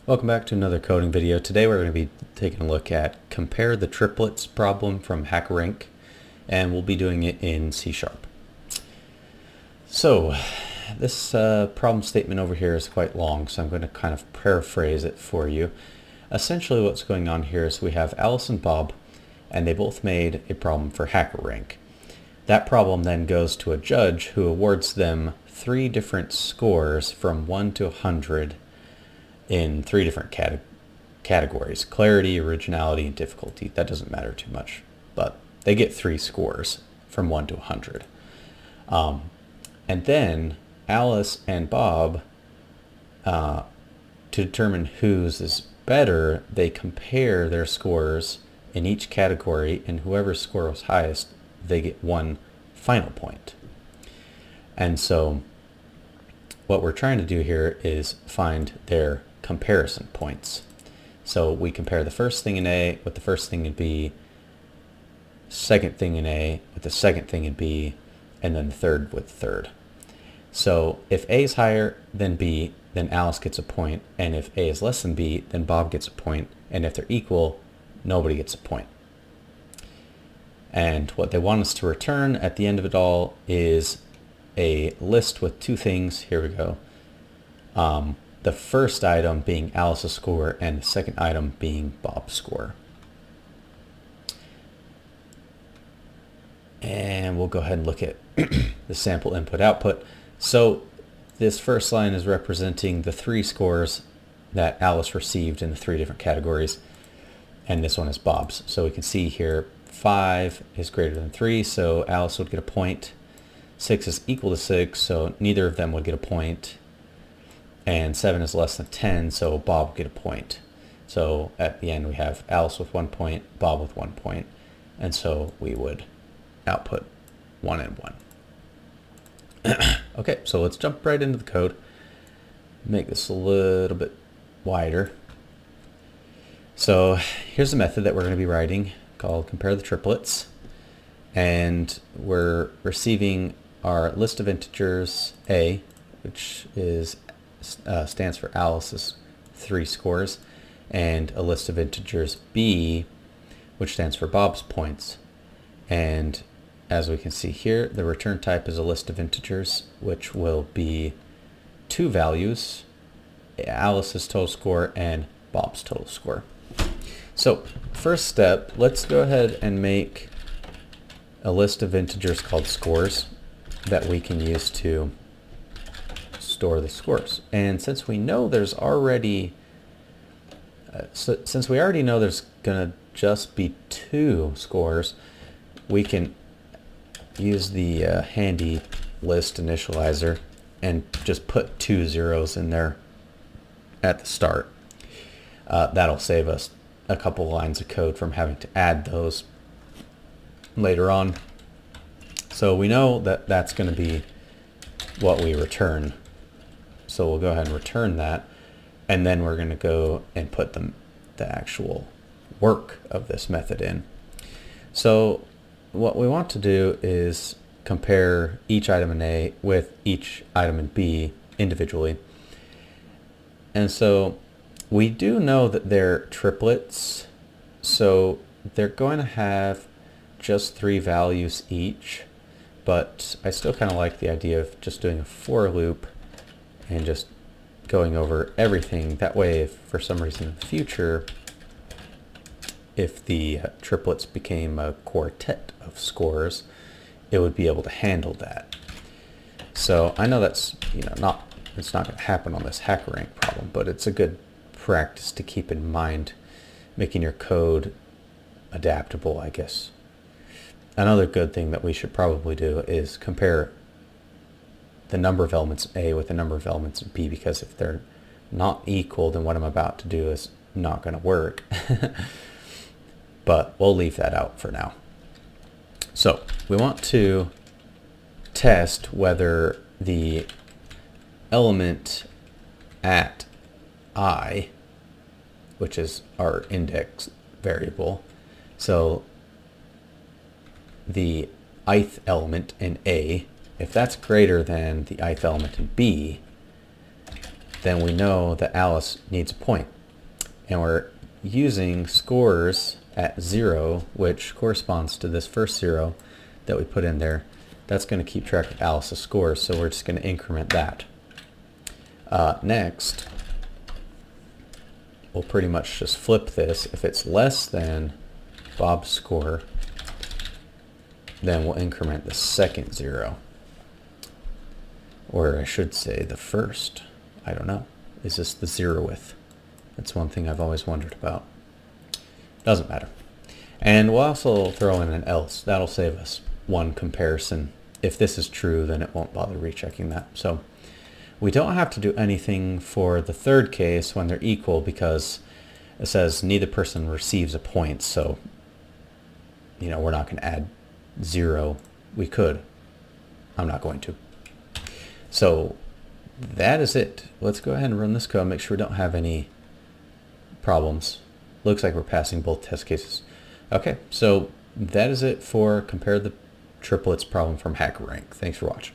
Welcome back to another coding video. Today we're going to be taking a look at compare the triplets problem from HackerRank, and we'll be doing it in C#. So this problem statement over here is quite long, so I'm going to kind of paraphrase it for you. Essentially what's going on here is we have Alice and Bob, and they both made a problem for HackerRank. That problem then goes to a judge who awards them 3 different scores from 1 to 100 in 3 different categories: clarity, originality, and difficulty. That doesn't matter too much, but they get 3 scores from 1 to 100. And then Alice and Bob, to determine whose is better, they compare their scores in each category, and whoever's score was highest, they get 1 final point. And so what we're trying to do here is find their comparison points. So we compare the first thing in A with the first thing in B, second thing in A with the second thing in B, and then the third with the third. So if A is higher than B, then Alice gets a point, and if A is less than B, then Bob gets a point, and if they're equal, nobody gets a point. And what they want us to return at the end of it all is a list with 2 things. Here we go. The first item being Alice's score and the second item being Bob's score. And we'll go ahead and look at the sample input output. So this first line is representing the 3 scores that Alice received in the 3 different categories, and this one is Bob's. So we can see here 5 is greater than 3, so Alice would get a point. 6 is equal to 6, so neither of them would get a point. And 7 is less than 10, so Bob would get a point. So at the end we have Alice with 1 point, Bob with 1 point, and so we would output 1 and 1. Okay, so let's jump right into the code. Make this a little bit wider. So here's the method that we're going to be writing, called compare the triplets, and we're receiving our list of integers A, which is stands for Alice's 3 scores, and a list of integers B, which stands for Bob's points. And as we can see here, the return type is a list of integers, which will be 2 values: Alice's total score and Bob's total score. So first step, let's go ahead and make a list of integers called scores that we can use to store the scores. And since we know there's already since we already know there's gonna just be 2 scores, we can use the handy list initializer and just put 2 zeros in there at the start. That'll save us a couple lines of code from having to add those later on. So we know that that's going to be what we return. So we'll go ahead and return that, and then we're going to go and put the actual work of this method in. So what we want to do is compare each item in A with each item in B individually. And so we do know that they're triplets, so they're going to have just 3 values each, but I still kind of like the idea of just doing a for loop and just going over everything. That way, if for some reason in the future, if the triplets became a quartet of scores, it would be able to handle that. So I know that's it's not going to happen on this HackerRank problem, but it's a good practice to keep in mind, making your code adaptable, I guess. Another good thing that we should probably do is compare the number of elements in A with the number of elements in B, because if they're not equal, then what I'm about to do is not going to work. But we'll leave that out for now. So we want to test whether the element at I, which is our index variable, so the ith element in A, if that's greater than the ith element in B, then we know that Alice needs a point. and we're using scores at 0, which corresponds to this first 0 that we put in there. That's going to keep track of Alice's scores, so we're just going to increment that. Next, we'll pretty much just flip this. If it's less than Bob's score, then we'll increment the second 0. Or I should say the first. I don't know. Is this the 0th? That's one thing I've always wondered about. Doesn't matter. And we'll also throw in an else. That'll save us one comparison. If this is true, then it won't bother rechecking that. So we don't have to do anything for the third case when they're equal, because it says neither person receives a point. So, you know, we're not going to add 0. We could. I'm not going to. So that is it. Let's go ahead and run this code, make sure we don't have any problems. Looks like we're passing both test cases. Okay, so that is it for compare the triplets problem from HackerRank. Thanks for watching.